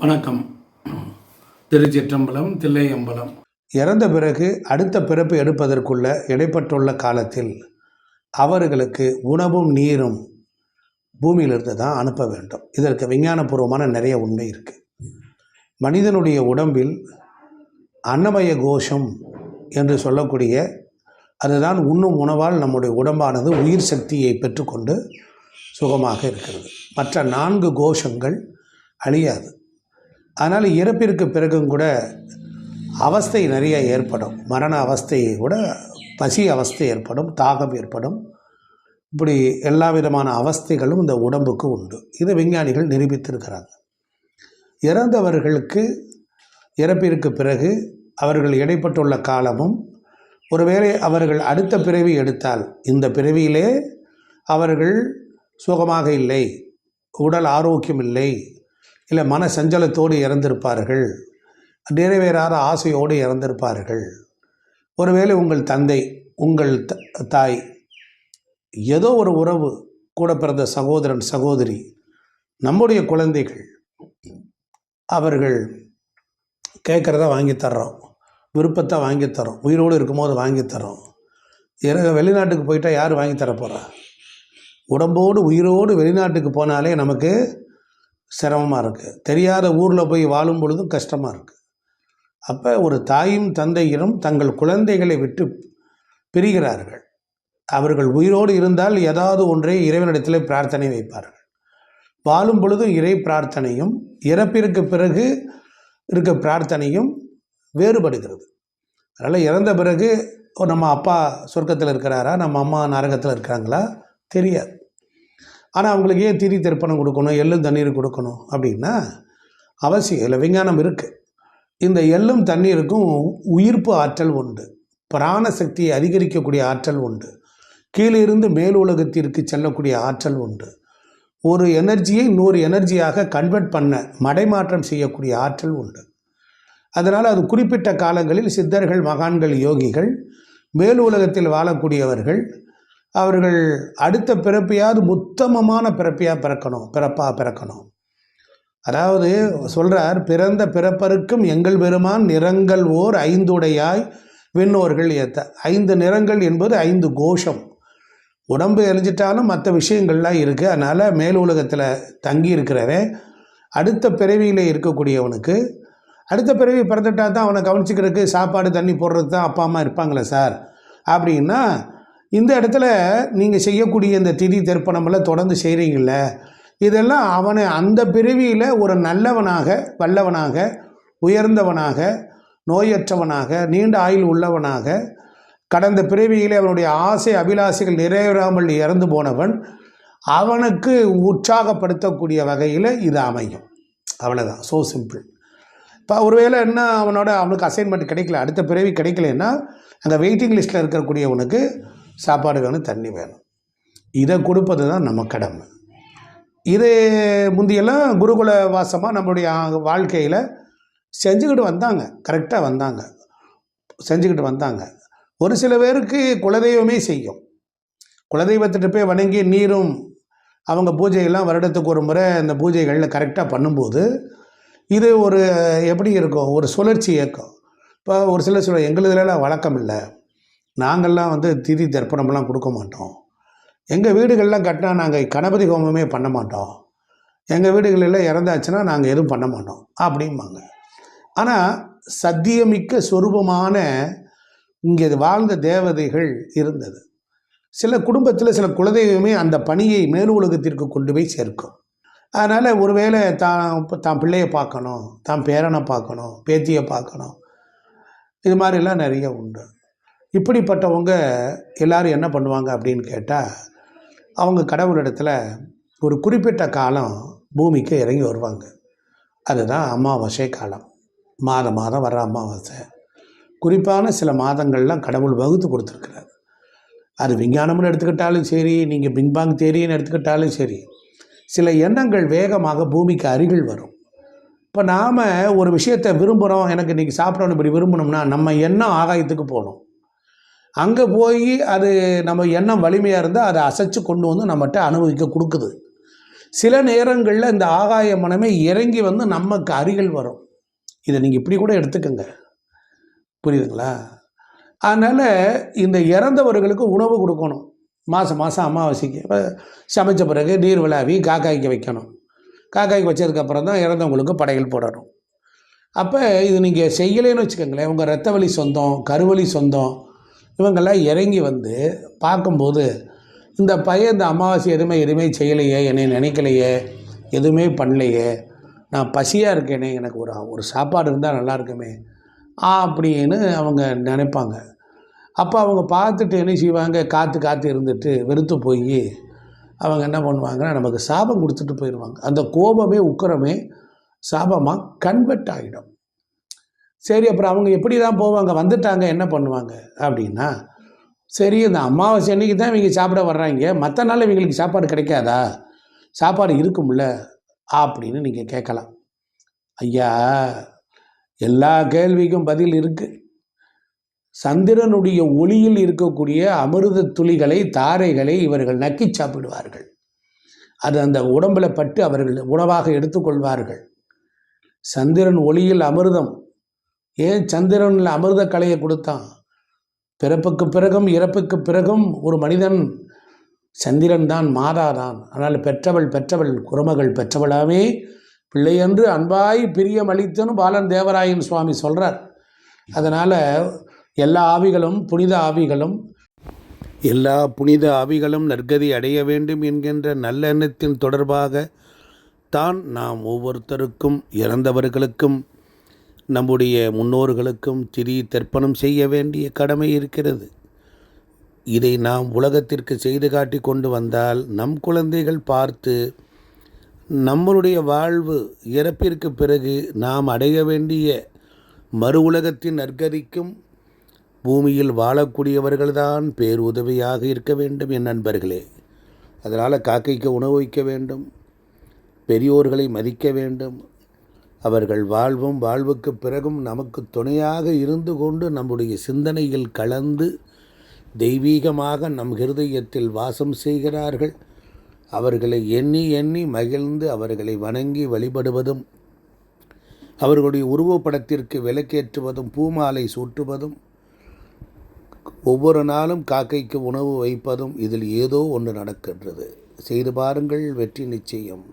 வணக்கம். திருச்சிற்றம்பலம், தில்லையம்பலம். இறந்த பிறகு அடுத்த பிறப்பு எடுப்பதற்குள்ள இடைப்பட்டுள்ள காலத்தில் அவர்களுக்கு உணவும் நீரும் பூமியிலிருந்து தான் அனுப்ப வேண்டும். இதற்கு விஞ்ஞானபூர்வமான நிறைய உண்மை இருக்குது. மனிதனுடைய உடம்பில் அன்னமய கோஷம் என்று சொல்லக்கூடிய அதுதான் உண்ணும் உணவால் நம்முடைய உடம்பானது உயிர் சக்தியை பெற்றுக்கொண்டு சுகமாக இருக்கிறது. மற்ற 4 கோஷங்கள் அழியாது. அதனால் இறப்பிற்கு பிறகும் கூட அவஸ்தை நிறைய ஏற்படும். மரண அவஸ்தையை கூட பசி அவஸ்தை ஏற்படும், தாகம் ஏற்படும். இப்படி எல்லா விதமான அவஸ்தைகளும் இந்த உடம்புக்கு உண்டு. இதை விஞ்ஞானிகள் நிரூபித்திருக்கிறாங்க. இறந்தவர்களுக்கு இறப்பிற்கு பிறகு அவர்கள் இடைப்பட்டுள்ள காலமும், ஒருவேளை அவர்கள் அடுத்த பிறவி எடுத்தால் இந்த பிறவியிலே அவர்கள் சுகமாக இல்லை, உடல் ஆரோக்கியம் இல்லை, இல்லை மன சஞ்சலத்தோடு இறந்திருப்பார்கள், நிறைவேறாத ஆசையோடு இறந்திருப்பார்கள். ஒருவேளை உங்கள் தந்தை, உங்கள் தாய், ஏதோ ஒரு உறவு, கூட பிறந்த சகோதரன் சகோதரி, நம்முடைய குழந்தைகள், அவர்கள் கேட்குறத வாங்கித்தர்றோம், விருப்பத்தை வாங்கித்தரோம், உயிரோடு இருக்கும்போது வாங்கித்தரோம். வெளிநாட்டுக்கு போயிட்டால் யார் வாங்கித்தர போகிறா? உடம்போடு உயிரோடு வெளிநாட்டுக்கு போனாலே நமக்கு சிரமமாக இருக்குது. தெரியாத ஊரில் போய் வாழும் பொழுதும் கஷ்டமாக இருக்குது. அப்போ ஒரு தாயும் தந்தையிலும் தங்கள் குழந்தைகளை விட்டு பிரிகிறார்கள். அவர்கள் உயிரோடு இருந்தால் ஏதாவது ஒன்றை இறைவனிடத்தில் பிரார்த்தனை வைப்பார்கள். வாழும் பொழுதும் இறை பிரார்த்தனையும் இறப்பிற்கு பிறகு இருக்க பிரார்த்தனையும் வேறுபடுகிறது. அதனால் இறந்த பிறகு நம்ம அப்பா சொர்க்கத்தில் இருக்கிறாரா, நம்ம அம்மா நரகத்தில் இருக்கிறாங்களா தெரியாது. ஆனால் அவங்களுக்கு ஏன் திரி திருப்பணம் கொடுக்கணும், எள்ளும் தண்ணீர் கொடுக்கணும் அப்படின்னா அவசியம் இல்லை. விஞ்ஞானம் இருக்குது. இந்த எள்ளும் தண்ணீருக்கும் உயிர்ப்பு ஆற்றல் உண்டு, பிராண சக்தியை அதிகரிக்கக்கூடிய ஆற்றல் உண்டு, கீழே இருந்து மேல் உலகத்திற்கு செல்லக்கூடிய ஆற்றல் உண்டு, ஒரு எனர்ஜியை 100 எனர்ஜியாக கன்வெர்ட் பண்ண மடைமாற்றம் செய்யக்கூடிய ஆற்றல் உண்டு. அதனால் அது குறிப்பிட்ட காலங்களில் சித்தர்கள், மகான்கள், யோகிகள், மேல் உலகத்தில் வாழக்கூடியவர்கள் அவர்கள் அடுத்த பிறப்பையாவது உத்தமமான பிறக்கணும். அதாவது சொல்கிறார், பிறந்த பிறப்பருக்கும் எங்கள் பெருமான் நிறங்கள் ஓர் 5 உடையாய் விண்ணோர்கள் ஏத்த. 5 நிறங்கள் என்பது 5 கோஷம். உடம்பு எரிஞ்சிட்டாலும் மற்ற விஷயங்கள்லாம் இருக்குது. அதனால் மேல் உலகத்தில் தங்கி இருக்கிறவன் அடுத்த பிறவியில் இருக்கக்கூடியவனுக்கு, அடுத்த பிறவி பிறந்துட்டா தான் அவனை கவனிச்சிக்கிறதுக்கு சாப்பாடு தண்ணி போடுறது தான் அப்பா அம்மா இருப்பாங்களே சார் அப்படின்னா, இந்த இடத்துல நீங்கள் செய்யக்கூடிய இந்த திதி திருப்பணமெல்லாம் தொடர்ந்து செய்கிறீங்கள, இதெல்லாம் அவனை அந்த பிறவியில் ஒரு நல்லவனாக, வல்லவனாக, உயர்ந்தவனாக, நோயற்றவனாக, நீண்ட ஆயுள் உள்ளவனாக, கடந்த பிறவியில் அவனுடைய ஆசை அபிலாசைகள் நிறைவேறாமல் இறந்து போனவன், அவனுக்கு உற்சாகப்படுத்தக்கூடிய வகையில் இது அமையும். அவ்வளோதான். So simple. இப்போ ஒருவேளை என்ன அவனுக்கு அசைன்மெண்ட் கிடைக்கல, அடுத்த பிறவி கிடைக்கலன்னா அங்கே வெயிட்டிங் லிஸ்ட்டில் இருக்கக்கூடியவனுக்கு சாப்பாடு வேணும், தண்ணி வேணும். இதை கொடுப்பது தான் நம்ம கடமை. இது முந்தியெல்லாம் குருகுல வாசமாக நம்மளுடைய வாழ்க்கையில் செஞ்சுக்கிட்டு வந்தாங்க, கரெக்டாக செஞ்சுக்கிட்டு வந்தாங்க. ஒரு சில பேருக்கு குலதெய்வமே செய்யும். குலதெய்வத்திட்ட போய் வணங்கி நீரும் அவங்க பூஜையெல்லாம் வருடத்துக்கு ஒரு முறை இந்த பூஜைகளில் கரெக்டாக பண்ணும்போது இது ஒரு எப்படி இருக்கும், ஒரு சுழற்சி இயக்கம். இப்போ ஒரு சிலர் சொல்ல, எங்களுதுலாம் வழக்கம் இல்லை, நாங்கள்லாம் திதி தர்ப்பணம்லாம் கொடுக்க மாட்டோம், எங்கள் வீடுகள்லாம் கட்டினா நாங்கள் கணபதி ஹோமமே பண்ண மாட்டோம், எங்கள் வீடுகளெல்லாம் இறந்தாச்சுன்னா நாங்கள் எதுவும் பண்ண மாட்டோம் அப்படிம்பாங்க. ஆனால் சத்தியமிக்க சொரூபமான இங்கே வாழ்ந்த தேவதைகள் இருந்தது. சில குடும்பத்தில் சில குலதெய்வமே அந்த பணியை மேல் உலகத்திற்கு கொண்டு போய் சேர்க்கும். அதனால் ஒருவேளை தான் பிள்ளையை பார்க்கணும், தான் பேரனை பார்க்கணும், பேத்தியை பார்க்கணும், இது மாதிரிலாம் நிறைய உண்டு. இப்படிப்பட்டவங்க எல்லோரும் என்ன பண்ணுவாங்க அப்படின்னு கேட்டால், அவங்க கடவுளிடத்தில் ஒரு குறிப்பிட்ட காலம் பூமிக்கு இறங்கி வருவாங்க. அதுதான் அமாவாசை காலம். மாதம் வர்ற அமாவாசை. குறிப்பான சில மாதங்கள்லாம் கடவுள் வகுத்து கொடுத்துருக்கிறார். அது விஞ்ஞானம்னு எடுத்துக்கிட்டாலும் சரி, நீங்கள் பிங்பாங் தேரின்னு எடுத்துக்கிட்டாலும் சரி, சில எண்ணங்கள் வேகமாக பூமிக்கு அருகில் வரும். இப்போ நாம் ஒரு விஷயத்தை விரும்புகிறோம், எனக்கு இன்றைக்கி சாப்பிடணும் இப்படி விரும்பணும்னா நம்ம எண்ணம் ஆகாயத்துக்கு போகணும். அங்கே போய் அது நம்ம எண்ணம் வலிமையாக இருந்தால் அதை அசைச்சு கொண்டு வந்து நம்மகிட்ட அனுபவிக்க கொடுக்குது. சில நேரங்களில் இந்த ஆகாய மனமே இறங்கி வந்து நமக்கு அருகில் வரும். இதை நீங்கள் இப்படி கூட எடுத்துக்கோங்க, புரியுதுங்களா? அதனால் இந்த இறந்தவர்களுக்கு உணவு கொடுக்கணும். மாதம் மாதம் அமாவாசைக்கு சமைச்ச பிறகு நீர் விழாவி காக்காய்க்கு வைக்கணும். காக்காய்க்கு வச்சதுக்கப்புறம் தான் இறந்தவங்களுக்கு படையல் போடணும். அப்போ இது நீங்கள் செய்யலைன்னு வச்சுக்கோங்களேன், உங்கள் ரத்த வலி சொந்தம், கருவலி சொந்தம் இவங்கெல்லாம் இறங்கி வந்து பார்க்கும்போது, இந்த பையன் இந்த அமாவாசை எதுவுமே செய்யலையே, என்னை நினைக்கலையே, எதுவுமே பண்ணலையே, நான் பசியாக இருக்கேனே, எனக்கு ஒரு சாப்பாடு இருந்தால் நல்லா இருக்குமே அப்படின்னு அவங்க நினைப்பாங்க. அப்போ அவங்க பார்த்துட்டு என்ன செய்வாங்க, காத்து இருந்துட்டு வெறுத்து போய் அவங்க என்ன பண்ணுவாங்கன்னா நமக்கு சாபம் கொடுத்துட்டு போயிடுவாங்க. அந்த கோபமே உக்கிரமே சாபமாக கன்வெர்ட் ஆகிடும். சரி, அப்புறம் அவங்க எப்படி தான் போவாங்க, வந்துட்டாங்க என்ன பண்ணுவாங்க அப்படின்னா, சரி இந்த அமாவாசை அன்றைக்கி தான் இவங்க சாப்பிட வர்றாங்க, மற்ற நாள் இவங்களுக்கு சாப்பாடு கிடைக்காதா, சாப்பாடு இருக்கும்ல அப்படின்னு நீங்கள் கேட்கலாம். ஐயா, எல்லா கேள்விக்கும் பதில் இருக்குது. சந்திரனுடைய ஒளியில் இருக்கக்கூடிய அமிர்த துளிகளை, தாரைகளை இவர்கள் நக்கி சாப்பிடுவார்கள். அது அந்த உடம்பில் பட்டு அவர்கள் உணவாக எடுத்துக்கொள்வார்கள். சந்திரன் ஒளியில் அமிர்தம். ஏன் சந்திரனில் அமிர்த கலையை கொடுத்தான்? பிறப்புக்கு பிறகும் இறப்புக்கு பிறகும் ஒரு மனிதன் சந்திரன் தான், மாதா தான். ஆனால் பெற்றவள் குரமகள் பெற்றவளாமே பிள்ளையன்று அன்பாய் பிரியம் அளித்தனும் பாலன் தேவராயன் சுவாமி சொல்கிறார். அதனால் எல்லா புனித ஆவிகளும் நற்கதி அடைய வேண்டும் என்கின்ற நல்லெண்ணத்தின் தொடர்பாக தான் நாம் ஒவ்வொருத்தருக்கும், இறந்தவர்களுக்கும், நம்முடைய முன்னோர்களுக்கும் திதி தர்ப்பணம் செய்ய வேண்டிய கடமை இருக்கிறது. இதை நாம் உலகத்திற்கு செய்து காட்டி கொண்டு வந்தால் நம் குழந்தைகள் பார்த்து நம்மளுடைய வாழ்வு இறப்பிற்கு பிறகு நாம் அடைய வேண்டிய மறு உலகத்தின் நற்கதிக்கும் பூமியில் வாழக்கூடியவர்கள்தான் பேருதவியாக இருக்க வேண்டும் என் நண்பர்களே. அதனால் காக்கைக்கு உணவு வைக்க வேண்டும், பெரியோர்களை மதிக்க வேண்டும். அவர்கள் வாழ்வுக்கு பிறகும் நமக்கு துணையாக இருந்து கொண்டு நம்முடைய சிந்தனையில் கலந்து தெய்வீகமாக நம் ஹிருதயத்தில் வாசம் செய்கிறார்கள். அவர்களை எண்ணி எண்ணி மகிழ்ந்து அவர்களை வணங்கி வழிபடுவதும், அவர்களுடைய உருவப்படத்திற்கு விளக்கேற்றுவதும், பூமாலை சூட்டுவதும், ஒவ்வொரு நாளும் காக்கைக்கு உணவு வைப்பதும், இதில் ஏதோ ஒன்று நடக்கின்றது. செய்து பாருங்கள், வெற்றி நிச்சயம்.